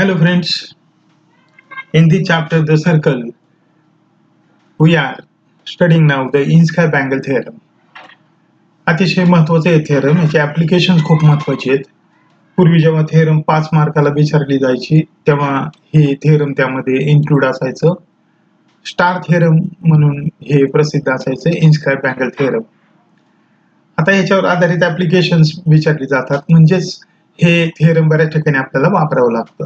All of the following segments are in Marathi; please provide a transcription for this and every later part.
Hello friends, in the chapter The Circle, we are studying now the Inscribe-Angle theorem. अतिशय महत्वाचे आहे थेरम, याचे ऍप्लिकेशन खूप महत्वाचे आहेत. पूर्वी जेव्हा थेरम 5 मार्काला विचारली जायची तेव्हा हे थेरम त्यामध्ये इन्क्लूड असायचं. स्टार थेरम म्हणून हे प्रसिद्ध असायचं, इन्स्क्राइब-अँगल थेरम. आता याच्यावर आधारित ऍप्लिकेशन्स विचारली जातात, म्हणजेच हे थेरम बऱ्याच ठिकाणी आपल्याला वापरावं लागतं.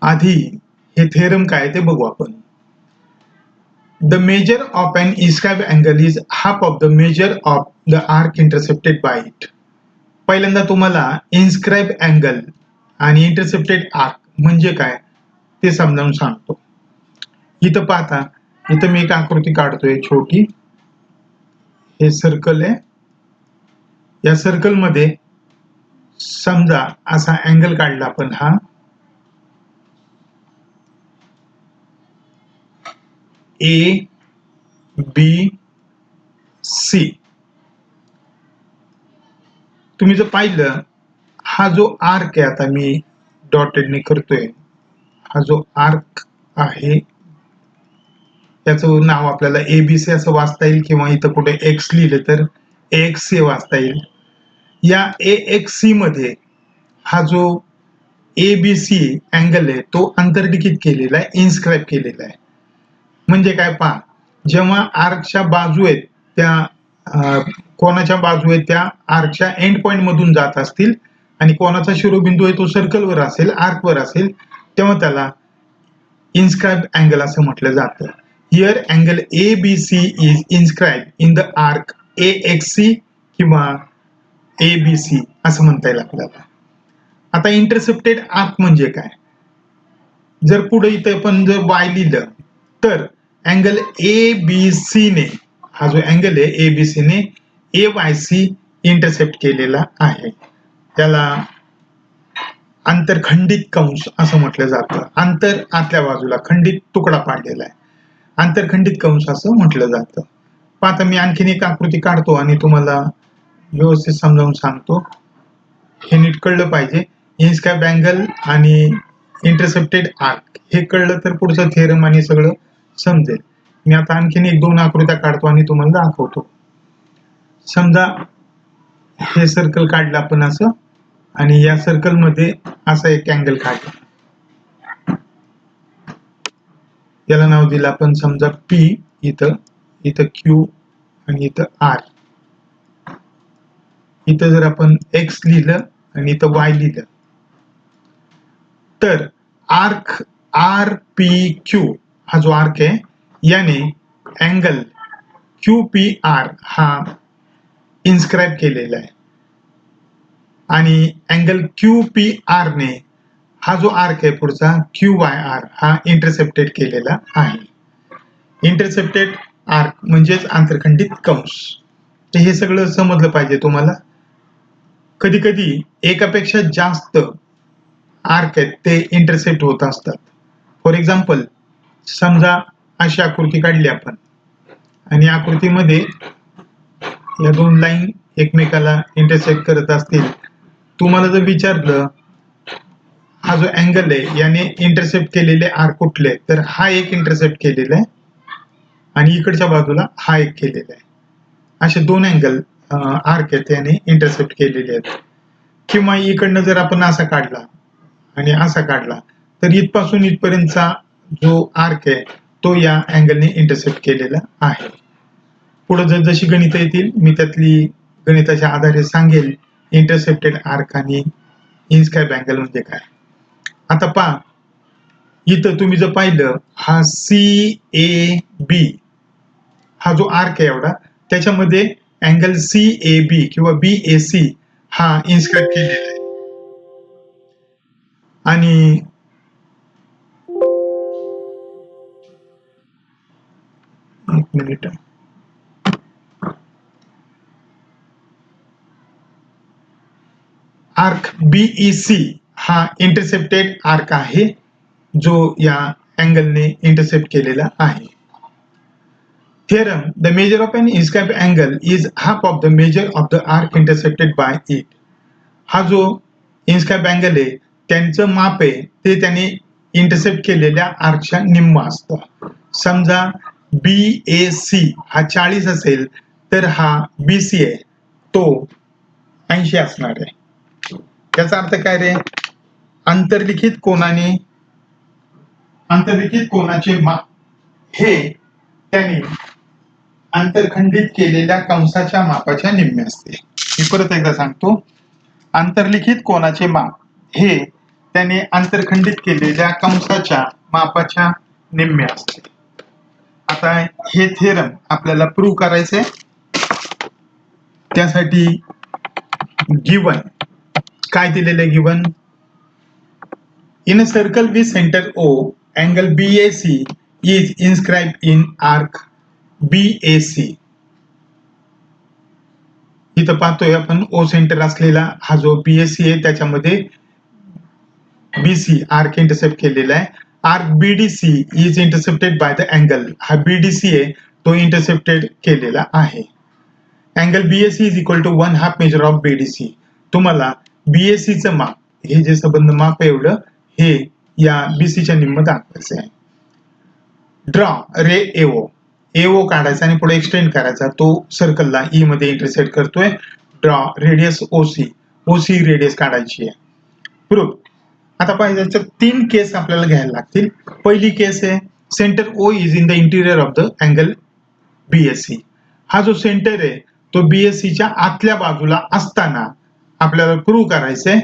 आधी हे थेरम काय ते बघू आपण. The measure of an inscribed angle is half of the measure of the arc intercepted by it. पहिल्यांदा तुम्हाला इन्स्क्राइब अँगल आणि इंटरसेप्टेड आर्क म्हणजे काय ते समजावून सांगतो. इथं पाहता, इथं मी एक आकृती काढतोय छोटी. हे सर्कल आहे. या सर्कल मध्ये समजा असा अँगल काढला आपण, हा ए बी सी. तुम्ही जर पाहिलं, हा जो आर्क आहे, आता मी डॉटेडने करतोय, हा जो आर्क आहे त्याचं नाव आपल्याला एबीसी असं वाचता येईल, किंवा इथं कुठे एक्स लिहिलं तर एक्स वाचता येईल. या एक्सी मध्ये हा जो एबीसी अँगल आहे तो अंतर्लिखित केलेला आहे, इन्स्क्राइब केलेला आहे. म्हणजे काय पहा, जेव्हा आर्कच्या बाजू आहेत त्या कोणाच्या बाजू आहेत त्या आर्कच्या एंड पॉइंट मधून जात असतील आणि कोणाचा शिरोबिंदू आहे तो सर्कलवर असेल, आर्कवर असेल, तेव्हा त्याला इन्स्क्राइब अँगल असं म्हटलं जातं. Here angle ABC is inscribe in the arc X C किंवा एबीसी असं म्हणता येईल आपल्याला. आता इंटरसेप्टेड आर्क म्हणजे काय, जर पुढे इथं पण जर वाय लिहिलं तर अँगल एबीसी ने, हा जो अँगल आहे एबीसी ने एवायसी इंटरसेप्ट केलेला आहे. त्याला आंतरखंडित कंस असं म्हटलं जातं. आंतर आतल्या बाजूला, खंडित तुकडा पाडलेला आहे, आंतरखंडित कंस असं म्हटलं जातं. आता मी आणखीन एक आकृती काढतो आणि तुम्हाला व्यवस्थित समजावून सांगतो. हे नीट कळलं पाहिजे. इन्स्क्राइब अँगल आणि इंटरसेप्टेड आर्क हे कळलं तर पुढचं थेरम आणि सगळं समजेल. मी आता आणखीन 1-2 आकृत्या काढतो आणि तुम्हाला दाखवतो. समजा हे सर्कल काढलं आपण असं, आणि या सर्कल मध्ये असा एक अँगल काढला, याला नाव दिलं आपण समजा पी. इथं क्यू आणि इथं आर. इथं जर आपण एक्स लिहिलं आणि इथं वाय लिहिलं तर आर्क आर पी क्यू हा जो आर्क आहे याने अँगल क्यू पी आर हा इन्स्क्राइब केलेला आहे, आणि अँगल क्यू पी आर ने हा जो आर्क आहे पुढचा क्यू वाय आर हा इंटरसेप्टेड केलेला आहे. इंटरसेप्टेड आर्क म्हणजेच आंतरखंडित कंस. तर हे सगळं समजलं पाहिजे तुम्हाला. कधी कधी एकापेक्षा जास्त आर्क आहेत ते इंटरसेप्ट होत असतात. फॉर एक्झाम्पल, समजा अशी आकृती काढली आपण आणि आकृतीमध्ये या 2 लाईन एकमेकाला इंटरसेक्ट करत असतील. तुम्हाला जर विचारलं हा जो अँगल आहे याने इंटरसेप्ट केलेले आर्क कुठले, तर हा एक इंटरसेप्ट केलेला आहे आणि इकडच्या बाजूला हा एक केलेला आहे. असे 2 अँगल आर्क आहेत याने इंटरसेप्ट केलेले आहेत. किंवा इकडनं जर आपण असा काढला आणि असा काढला तर इथपासून इथपर्यंतचा जो आर्क आहे तो या अँगलने इंटरसेप्ट केलेला आहे. पुढे जशी गणितं येतील मी त्यातली गणिताच्या आधारे सांगेल इंटरसेप्टेड आर्क आणि इन्स्क्राइब अँगल म्हणजे काय. आता पहा, इथं तुम्ही जर पाहिलं, हा सी ए बी हा जो आर्क आहे एवढा, त्याच्यामध्ये अँगल सी ए बी किंवा बी ए सी हा इन्स्क्राइब केलेला आहे. आणि एक मिनिट, आर्क बीईसी हा इंटरसेप्टेड आर्क आहे जो या अँगलने इंटरसेप्ट केलेला आहे. Theorem: the measure of an inscribed angle is half of the measure of the arc intercepted by it. हा जो इन्स्क्राइब अँगल आहे त्यांचं माप आहे ते त्याने इंटरसेप्ट केलेल्या आर्कच्या निम्म असतं. समजा BAC हा 40 असेल तर हा BC आहे तो 80 असणार आहे. याचा अर्थ काय रे? अंतर्लिखित कोनाचे माप हे त्याने अंतरखंडित केलेल्या कंसाच्या मापाच्या निम्मे असते. मी परत एकदा सांगतो, अंतर्लिखित कोनाचे माप हे त्याने अंतरखंडित केलेल्या कंसाच्या मापाच्या निम्मे असते. आता हे थेरम आपल्याला प्रूव्ह करायचंय. त्यासाठी गिवन काय दिलेलं given, in a circle with centre O, angle BAC is inscribed in arc BAC. इथं पाहतोय आपण O सेंटर असलेला हा जो BAC आहे त्याच्यामध्ये BC आर्क इंटरसेप्ट केलेला आहे. Arc BDC is intercepted by the angle, हा BDC आहे तो इंटरसेप्टेड केलेला आहे. Angle BAC is equal to 1/2 measure of BDC. तुम्हाला BAC चं माप, हे जे संबंध माप आहे एवढं हे या BC च्या निम्म दाखवायचं आहे. ड्रॉ रे AO काढायचा आणि पुढे एक्सटेंड करायचा. तो सर्कलला E मध्ये इंटरसेक्ट करतोय. ड्रॉ रेडियस OC रेडियस काढायची आहे. प्रूफ. आता पाहिजे 3 केस आपल्याला घ्यायला लागतील. पहिली केस आहे centre O is in the interior of the angle BAC. हा जो सेंटर आहे तो BAC च्या आतल्या बाजूला असताना आपल्याला प्रूव्ह करायचंय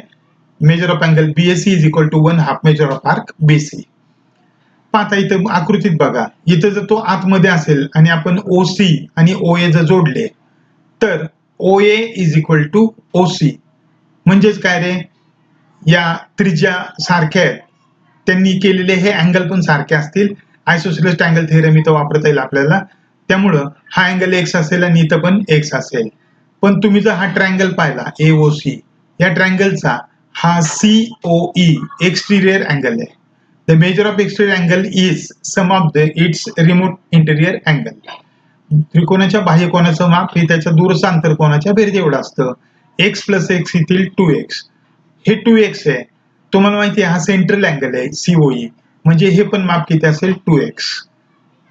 measure of angle BAC is equal to 1/2 measure of arc BC. पाहता इथं आकृतीत बघा, इथं जर तो आतमध्ये असेल आणि आपण OC आणि OA जर जोडले तर OA is equal to OC. म्हणजेच काय रे, या त्रिज्या सारख्या आहेत, त्यांनी केलेले हे अँगल पण सारखे असतील. आयसोसेलेस अँगल थेरम इथं वापरता येईल आपल्याला. त्यामुळं हा अँगल X असेल आणि इथं पण X असेल. पण तुम्ही जर हा ट्रायंगल पाहिला AOC, या ट्रायंगलचा हा COE एक्सटिरियर अँगल आहे. The measure of exterior angle is sum of the its remote interior angle. त्रिकोणाच्या बाह्य कोनाचं माप हे त्याच्या दूरचा अंतर कोनाच्या बेरजे एवढं असतं. X + X येथील 2x, हे 2x आहे. तुम्हाला माहिती आहे हा सेंट्रल अँगल आहे COE, म्हणजे हे पण माप किती असेल 2x.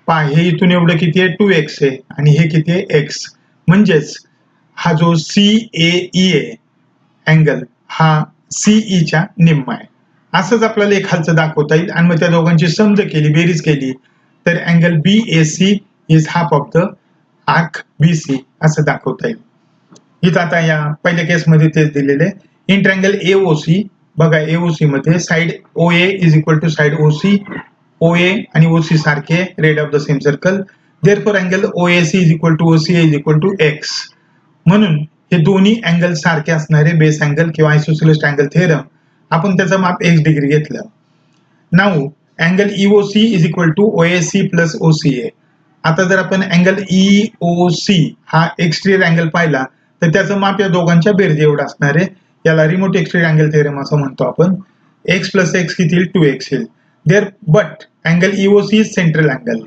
पहा हे इथून एवढं किती आहे 2x आहे आणि हे किती आहे x. म्हणजेच हा जो CAE आहे अँगल हा CE च्या निम्मा आहे. असंच आपल्याला एक खालचं दाखवता येईल आणि मग त्या दोघांची समज केली, बेरीज केली तर angle BAC is half of the arc BC असं दाखवता येईल. इथं आता या पहिल्या केसमध्ये तेच दिलेले. इन ट्रायंगल AOC बघा, AOC मध्ये side OA is equal to side OC. OA आणि OC सारखे, radii of the same circle. Therefore angle OAC is equal to OCA is equal to X. म्हणून हे दोन्ही अँगल सारखे असणारे बेस अँगल किंवा आयसोसेलेस अँगल थेरम आपण त्याचं माप x डिग्री घेतलं. Now angle EOC is equal to OAC plus OCA. आता जर आपण अँगल EOC हा एक्सटिरियर अँगल पाहिला तर त्याचं माप या दोघांच्या बेरजे एवढं असणार आहे. याला रिमोट एक्सटिरियर अँगल थेरम असं म्हणतो आपण. x + x किती 2x येईल. There but angle EOC is central angle.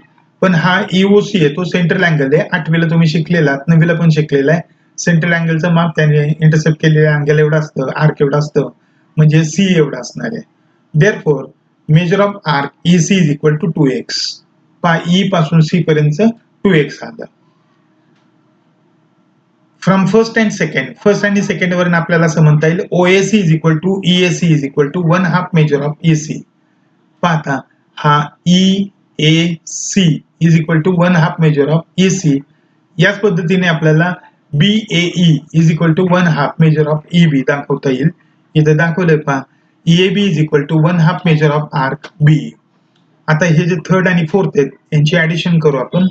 पण हा EOC आहे तो सेंट्रल अँगल आहे. 8वीला तुम्ही शिकलेला, 9वीला पण शिकलेला आहे. सेंट्रल अँगलचं माप त्याने इंटरसेप्ट केलेलं अँगल एवढं असतं, आर्क एवढं असतं, म्हणजे C एवढं असणार आहे. Therefore measure of arc EC is equal to 2x. पहा E पासून C पर्यंत 2x आलं. फ्रॉम फर्स्ट आणि सेकंड वरून आपल्याला असं म्हणता येईल OAC is equal to EAC is equal to 1/2 measure of EC. पाहता हा EAC is equal to 1/2 measure of EC. याच पद्धतीने आपल्याला BAE is equal to 1/2 measure of EB दाखवता येईल. इथं दाखवलंय पहा EAB is equal to 1/2 measure of arc B. आता हे जे थर्ड आणि फोर्थ आहेत यांची ऍडिशन करू आपण.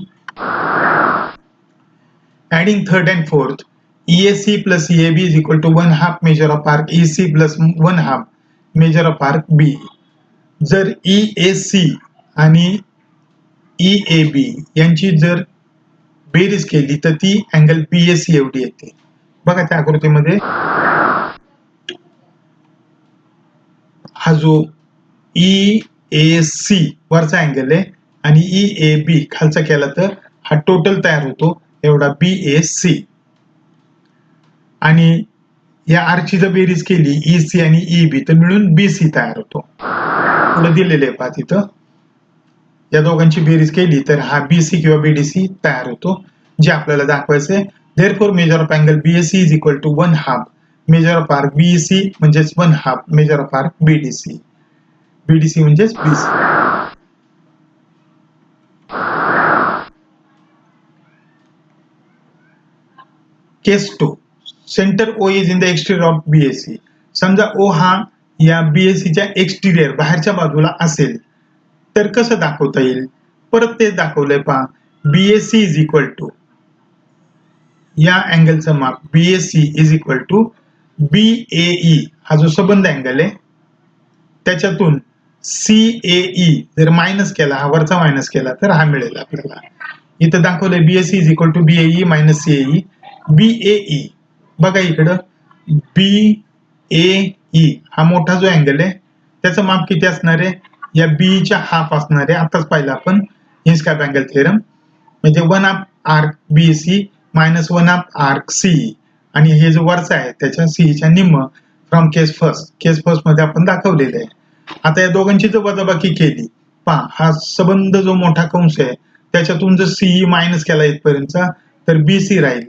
Adding third and fourth, EAC plus EAB is equal to 1/2 measure of arc EC plus 1/2 measure of arc B. जर EAC आणि EAB यांची जर बेरीज केली तर ती अँगल BAC एवढी येते. बघा त्या आकृतीमध्ये हा जो EAC वरचा अँगल आहे आणि EAB खालचा केला तर हा टोटल तयार होतो एवढा BAC. आणि या आरची जर बेरीज केली EC आणि EB तर मिळून BC तयार होतो. पुढे दिलेले आहे पहा तिथं, या दोघांची बेरीज केली तर हा BC किंवा BDC तयार होतो, जे आपल्याला दाखवायचंय. Therefore measure of angle BAC is equal to 1/2 measure of arc BEC म्हणजेच 1/2 measure of arc BDC. BDC म्हणजेच BC. Case 2, centre O is in the exterior of BAC. समजा O हा या BAC च्या एक्सटिरियर बाहेरच्या बाजूला असेल तर कसं दाखवता येईल? परत तेच दाखवलंय पहा. BAC is equal to या अँगलचं माप BAC is equal to BAE हा जो संबंध अँगल आहे त्याच्यातून CAE जर मायनस केला, हा वरचा मायनस केला तर हा मिळेल आपल्याला. इथं दाखवलंय BAC is equal to BAE minus CAE. BAE बघा इकडं BAE हा मोठा जो अँगल आहे त्याचं माप किती असणार आहे? या BE च्या हाफ असणार आहे. आताच पाहिलं आपण इन्स्काप अँगल थेरम, म्हणजे 1/2 arc BAC minus 1/2 arc CE आणि हे जो वरचा आहे त्याच्या CE च्या निम्म फ्रॉम केस फर्स्ट मध्ये आपण दाखवलेलं आहे. आता या दोघांची जर वजाबाकी केली पहा, हा संबंध जो मोठा कंस आहे त्याच्यातून जर CE मायनस केला इथपर्यंतचा तर BC राहील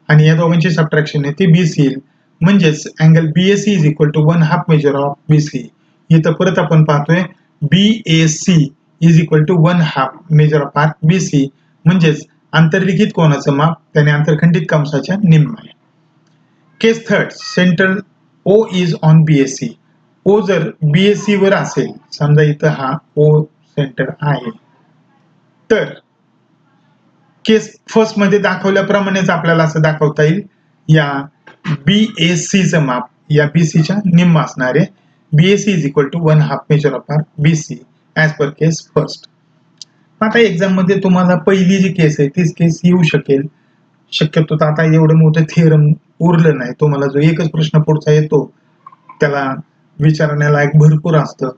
आणि या दोघांची सबट्रॅक्शन आहे ती BC येईल. म्हणजेच angle BAC is equal to 1/2 measure of BC. इथं परत आपण पाहतोय BAC is equal to 1/2 measure of arc BC, म्हणजेच आंतरलिखित कोनाचं माप त्याने आंतरखंडित कंसाच्या निम्म आहे. केस 3, centre O is on BAC. O जर BAC वर असेल, समजा इथं हा O सेंटर आहे, तर केस फर्स्ट मध्ये दाखवल्याप्रमाणेच आपल्याला असं दाखवता येईल. या BAC चं माप या BC च्या निम्म असणार आहे. BAC is equal to 1/2 measure of arc BC as per case first. आता एक्झाम मध्ये तुम्हाला पहिली जी केस आहे तीच केस येऊ शकेल. शक्यतो आता एवढं मोठं थेरम उरलं नाही. तुम्हाला जो एकच प्रश्न पुढचा येतो त्याला विचारण्यालायक भरपूर असतं.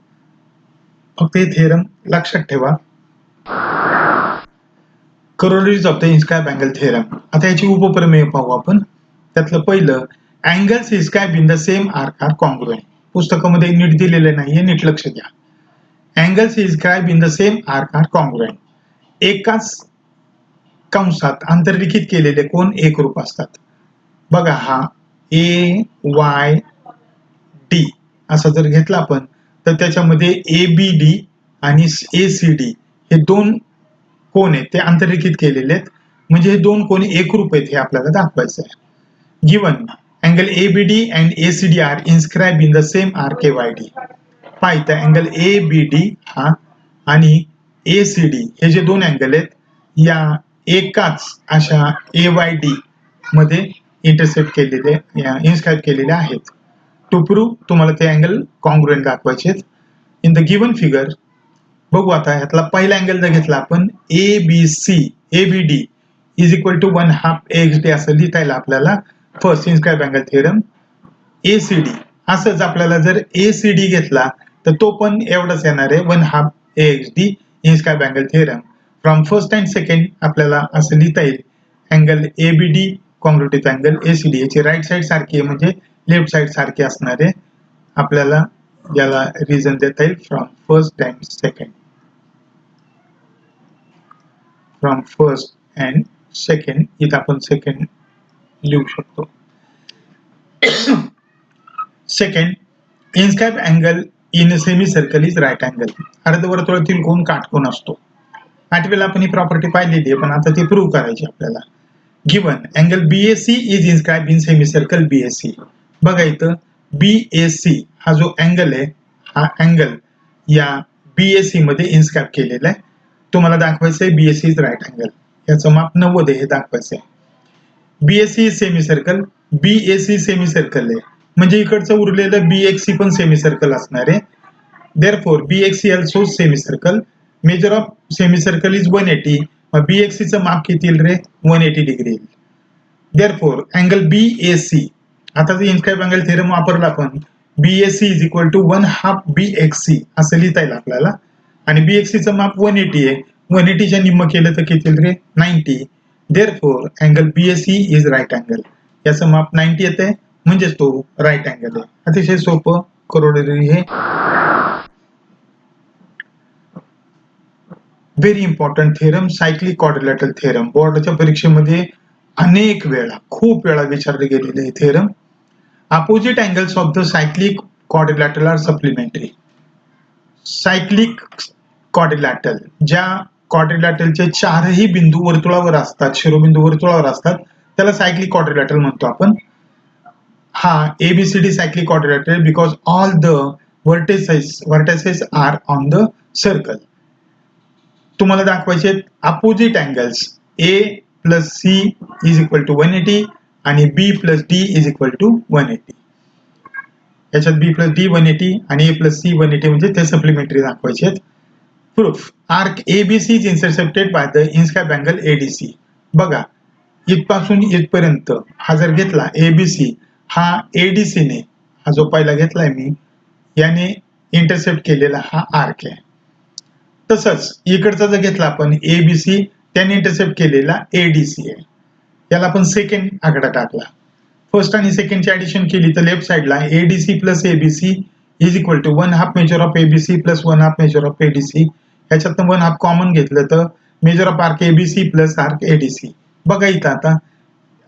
फक्त हे थेरम लक्षात ठेवा. Corollaries of the inscribed angle theorem. आता याची उपप्रमेय पाहू आपण. त्यातलं पहिलं, angles inscribed in the same arc are congruent. पुस्तकामध्ये नीट दिलेलं नाहीये, नीट लक्ष द्या. Angles inscribed in the same arc are congruent. एकाच कंसात आंतरलिखित केलेले कोण एकरूप असतात. बघा हा AYD असा जर घेतला आपण तर त्याच्यामध्ये ABD आणि ACD हे दोन कोण आहेत ते आंतरलिखित केलेले आहेत, म्हणजे हे दोन कोण एकरूप आहेत हे आपल्याला दाखवायचं आहे. Given angle ABD and ACD are inscribe in the same arc AYD. पाहिजे अँगल ABD हा आणि ACD हे जे दोन अँगल आहेत या एकाच अशा AYD मध्ये इंटरसेप्ट केलेले या इन्स्क्राइब केलेले आहेत. टू प्रूव्ह तुम्हाला ते अँगल कॉन्ग्रुएंट दाखवायचे आहेत. इन द गिवन फिगर बघू. आता यातला पहिला अँगल जर घेतला आपण ABD is equal to 1/2 AXD असं लिहिता येईल आपल्याला first inscribe angle theorem. ACD असंच आपल्याला जर ACD घेतला तर तो पण एवढंच येणार आहे 1/2 AXD inscribe angle theorem. From first and second आपल्याला असं लिहिता येईल angle ABD congruent with angle ACD. याची राईट साइड सारखी आहे म्हणजे लेफ्ट साइड सारखी असणार आहे. आपल्याला याला रिझन देता येईल from first and second. From first and second इथं आपण सेकंड लिहू शकतो. Second, inscribe angle in semi circle is right angle. अर्धवर्तुळातील कोण काटकोन असतो. आठवीला आपण ही प्रॉपर्टी पाहिलेली आहे, पण आता ती प्रूव्ह करायची आपल्याला. Given angle BAC is inscribe in semi circle BAC. बघा इथं BAC हा जो अँगल आहे हा अँगल या BAC मध्ये इन्स्क्राइब केलेला आहे. तुम्हाला दाखवायचं आहे BAC इज राईट अँगल. याचं माप 90 आहे हे दाखवायचं आहे. BAC is semi circle, BAC semi circle आहे म्हणजे इकडचं उरलेलं BXC पण सेमी सर्कल असणार आहे. Therefore BXC also semi circle. Measure of semi circle is 180. मग BXC चं माप किती येईल रे? 180 डिग्री येईल. देअरफॉर अँगल BAC, आता जर इन्स्क्राइब अँगल थेरम वापरला आपण BAC is equal to 1/2 BXC असं लिहिता येईल आपल्याला. आणि BXC चं माप 180 आहे. 180 च्या निम्म केलं तर किती येईल रे? 90. Therefore angle BAC is right angle. याचं माप 90 येते म्हणजेच तो राईट अँगल आहे. अतिशय सोपं करोडरी हे. Very important theorem, cyclic quadrilateral theorem. बोर्डाच्या परीक्षेमध्ये अनेक वेळा, खूप वेळा विचारले गेलेले थेरम. Opposite angles of the cyclic quadrilateral are supplementary. Cyclic quadrilateral, ज्या क्वाड्रिलॅटरलचे चारही बिंदू वर्तुळावर असतात, शिरोबिंदू वर्तुळावर असतात, त्याला सायक्लिक क्वाड्रिलॅटरल म्हणतो आपण. हा ABCD cyclic quadrilateral because all the vertices are on the circle. तुम्हाला दाखवायचे opposite angles A plus C is equal to 180 आणि B plus D is equal to 180. याच्यात B प्लस D 180 आणि A प्लस C 180 म्हणजे ते सप्लिमेंटरी दाखवायचे. Proof, arc ABC is intercepted by the inscribe angle ADC. बघा, इथपासून इथपर्यंत हा जर घेतला ABC, हा ADC ने, हा जो पहिला घेतलाय मी, याने इंटरसेप्ट केलेला हा आर्क आहे. तसंच इकडचा जर घेतला आपण ABC, त्याने इंटरसेप्ट केलेला ADC आहे. याला आपण सेकंड आकडा टाकला. फर्स्ट आणि सेकंडची ऍडिशन केली तर लेफ्ट साइडला ADC plus ABC is equal to 1/2 measure of ABC plus 1/2 measure of ADC. ह्याच्यातनं 1/2 कॉमन घेतलं तर measure of arc ABC plus arc ADC. बघा इथं आता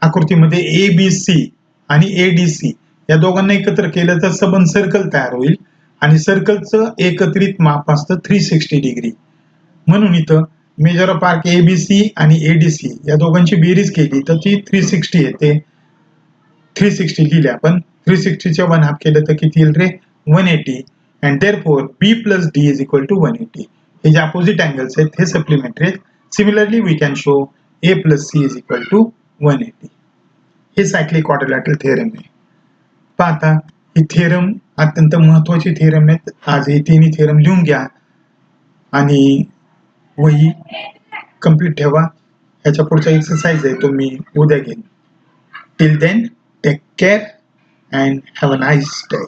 आकृतीमध्ये ABC आणि ADC या दोघांना एकत्र केलं तर सबंध सर्कल तयार होईल आणि सर्कलचं एकत्रित माप असतं 360 डिग्री. म्हणून इथं मेजर ऑफ आर्क ABC आणि ADC या दोघांची बेरीज केली तर ती 360 येते. 360 लिहिले आपण. 360 चे 1/2 केलं तर किती येईल रे? 180. And therefore B plus D is equal to 180. हे जे अपोजिट अँगल्स आहेत हे सप्लिमेंटरी आहेत. Similarly we can show A plus C is equal to 180. हे सायक्लिक क्वाड्रिलॅटरल थेरम आहे. पाहता ही थेरम अत्यंत महत्वाची थेरम आहेत. आज हे तिन्ही थेरम लिहून घ्या आणि वही कंप्लीट ठेवा. ह्याच्या पुढचा एक्सरसाइज आहे तो मी उद्या घेईन. Till then take care and have a nice day.